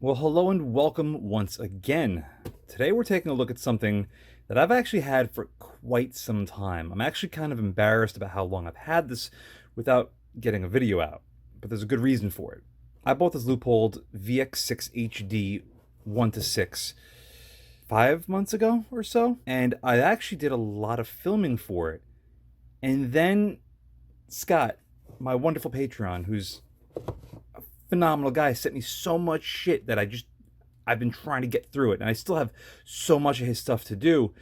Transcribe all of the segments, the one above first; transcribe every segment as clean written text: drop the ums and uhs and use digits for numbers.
Well, hello and welcome once again. Today we're taking a look at something that I've actually had for quite some time. I'm actually kind of embarrassed about how long I've had this without getting a video out, but there's a good reason for it. I bought this LEUPOLD VX-6HD 1 to 6 5 months ago or so, and I actually did a lot of filming for it. And then Scott, my wonderful Patreon, who's phenomenal guy, sent me so much shit that I've been trying to get through it, and I still have so much of his stuff to do.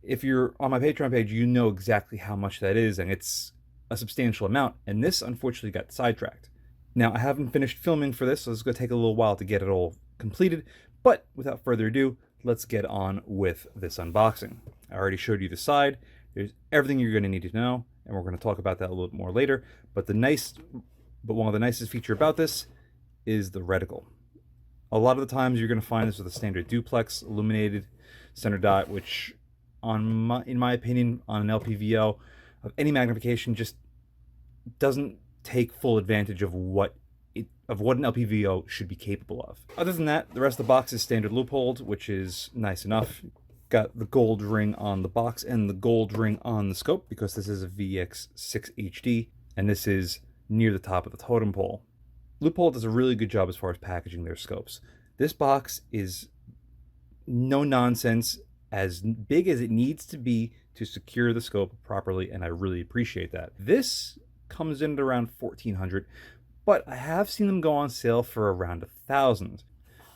If you're on my Patreon page, you know exactly how much that is, and it's a substantial amount. And this unfortunately got sidetracked. Now I haven't finished filming for this, so it's going to take a little while to get it all completed. But without further ado, let's get on with this unboxing. I already showed you the side. There's everything you're going to need to know, and we're going to talk about that a little bit more later. But one of the nicest feature about this is the reticle. A lot of the times you're going to find this with a standard duplex illuminated center dot, which in my opinion, on an LPVO of any magnification, just doesn't take full advantage of what an LPVO should be capable of. Other than that, the rest of the box is standard LEUPOLD, which is nice enough. Got the gold ring on the box and the gold ring on the scope because this is a VX-6HD and this is near the top of the totem pole. LEUPOLD does a really good job as far as packaging their scopes. This box is no nonsense, as big as it needs to be to secure the scope properly, and I really appreciate that. This comes in at around $1,400, but I have seen them go on sale for around $1,000.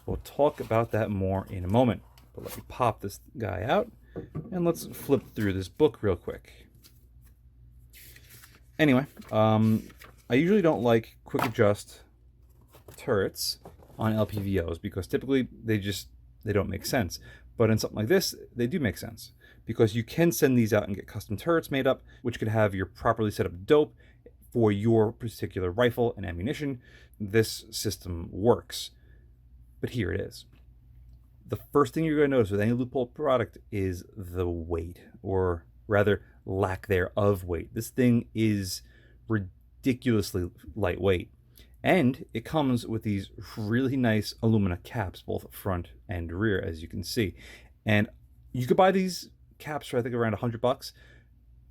We'll talk about that more in a moment, but let me pop this guy out and let's flip through this book real quick. Anyway, I usually don't like quick adjust turrets on LPVOs because typically they don't make sense. But in something like this, they do make sense because you can send these out and get custom turrets made up, which could have your properly set up dope for your particular rifle and ammunition. This system works. But here it is. The first thing you're going to notice with any LEUPOLD product is the weight, or rather lack thereof weight. This thing is ridiculously lightweight. And it comes with these really nice alumina caps, both front and rear, as you can see. And you could buy these caps for I think around $100,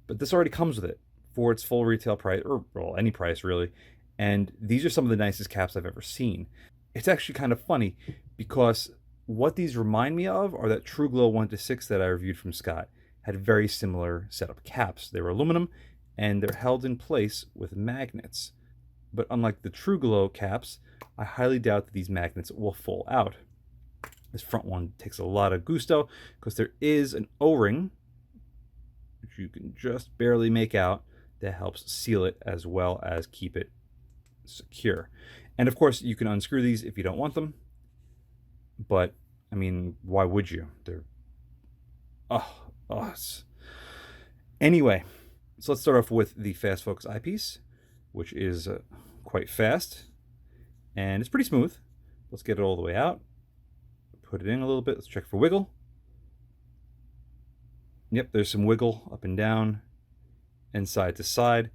but this already comes with it for its full retail price, or well, any price really. And these are some of the nicest caps I've ever seen. It's actually kind of funny because what these remind me of are that TrueGlow 1 to 6 that I reviewed from Scott had very similar setup caps. They were aluminum and they're held in place with magnets. But unlike the TrueGlow caps, I highly doubt that these magnets will fall out. This front one takes a lot of gusto because there is an O-ring, which you can just barely make out, that helps seal it as well as keep it secure. And of course, you can unscrew these if you don't want them. But, I mean, why would you? They're... Anyway, so let's start off with the fast focus eyepiece, which is quite fast and it's pretty smooth. Let's get it all the way out, put it in a little bit. Let's check for wiggle. Yep, there's some wiggle up and down and side to side.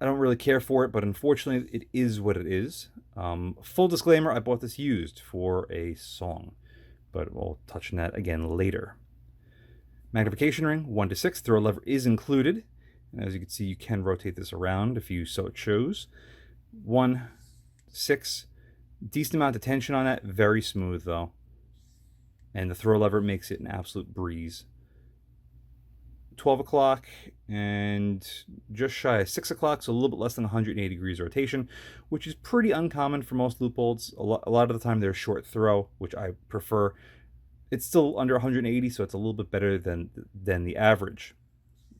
I don't really care for it, but unfortunately it is what it is. Full disclaimer, I bought this used for a song, but we'll touch on that again later. Magnification ring 1 to 6, throw lever is included. And as you can see, you can rotate this around if you so choose. 1 to 6, decent amount of tension on that, very smooth though. And the throw lever makes it an absolute breeze. 12 o'clock and just shy of 6 o'clock, so a little bit less than 180 degrees rotation, which is pretty uncommon for most LEUPOLDs. A lot of the time they're short throw, which I prefer. It's still under 180, so it's a little bit better than the average.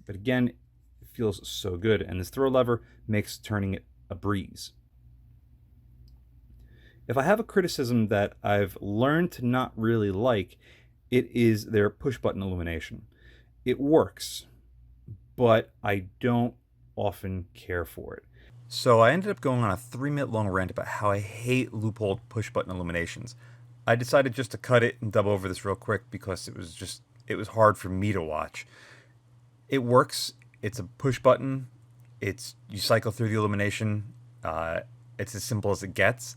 But again, it feels so good, and this throw lever makes turning it a breeze. If I have a criticism that I've learned to not really like, it is their push button illumination. It works, but I don't often care for it. So I ended up going on a 3-minute long rant about how I hate LEUPOLD push button illuminations. I decided just to cut it and dub over this real quick because it was hard for me to watch. It works. It's a push button. You cycle through the illumination. It's as simple as it gets.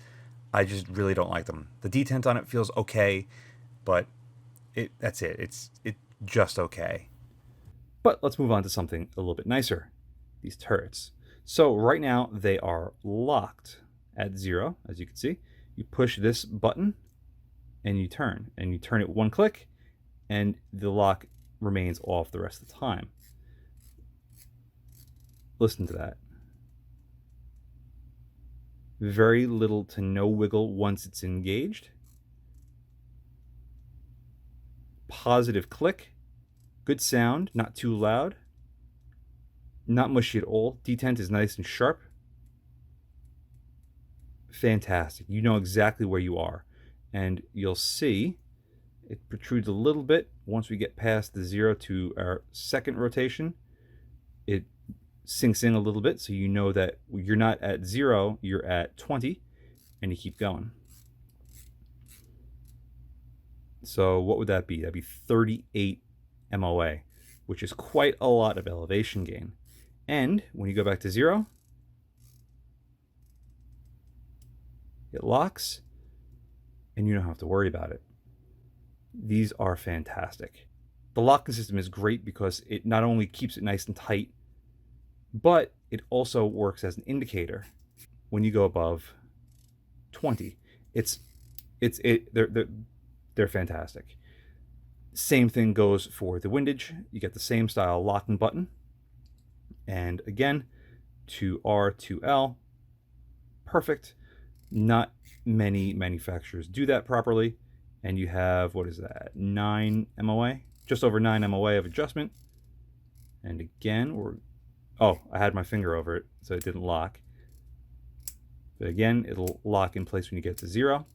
I just really don't like them. The detent on it feels okay, but that's it. It's just okay. But let's move on to something a little bit nicer. These turrets. So right now they are locked at 0, as you can see. You push this button and you turn it one click, and the lock remains off the rest of the time. Listen to that. Very little to no wiggle once it's engaged. Positive click. Good sound, not too loud. Not mushy at all. Detent is nice and sharp. Fantastic. You know exactly where you are. And you'll see it protrudes a little bit once we get past the 0 to our second rotation. It sinks in a little bit, so you know that you're not at 0, you're at 20, and you keep going. So what would that be? That'd be 38 MOA, which is quite a lot of elevation gain. And when you go back to 0, it locks, and you don't have to worry about it. These are fantastic. The locking system is great because it not only keeps it nice and tight, but it also works as an indicator when you go above 20. They're fantastic. Same thing goes for the windage. You get the same style locking button. And again, to R to L, perfect. Not many manufacturers do that properly. And you have, what is that, 9 MOA? Just over 9 MOA of adjustment. And again, oh, I had my finger over it, so it didn't lock. But again, it'll lock in place when you get to 0.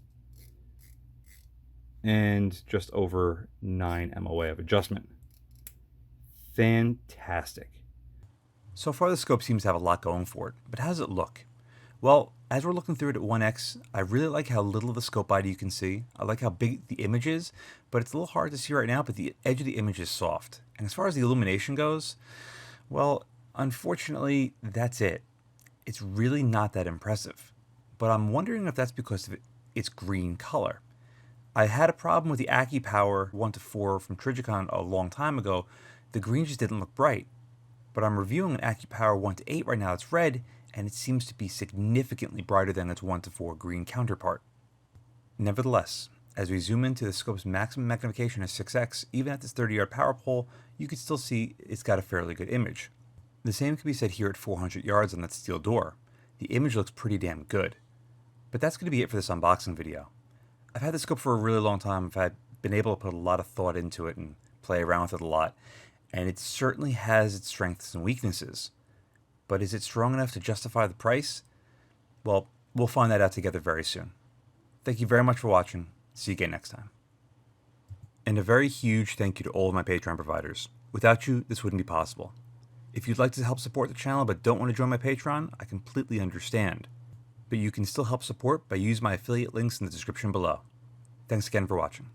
And just over 9 MOA of adjustment. Fantastic. So far, the scope seems to have a lot going for it, but how does it look? Well, as we're looking through it at 1x, I really like how little of the scope ID you can see. I like how big the image is, but it's a little hard to see right now, but the edge of the image is soft. And as far as the illumination goes, well, unfortunately, that's it. It's really not that impressive. But I'm wondering if that's because of its green color. I had a problem with the AccuPower 1:4 from Trigicon a long time ago. The green just didn't look bright. But I'm reviewing an AccuPower 1:8 right now. It's red, and it seems to be significantly brighter than its 1:4 green counterpart. Nevertheless, as we zoom into the scope's maximum magnification of 6x, even at this 30-yard power pole, you can still see it's got a fairly good image. The same can be said here at 400 yards on that steel door. The image looks pretty damn good. But that's going to be it for this unboxing video. I've had this scope for a really long time. I've been able to put a lot of thought into it and play around with it a lot, and it certainly has its strengths and weaknesses. But is it strong enough to justify the price? Well, we'll find that out together very soon. Thank you very much for watching. See you again next time. And a very huge thank you to all of my Patreon providers. Without you, this wouldn't be possible. If you'd like to help support the channel but don't want to join my Patreon, I completely understand. But you can still help support by using my affiliate links in the description below. Thanks again for watching.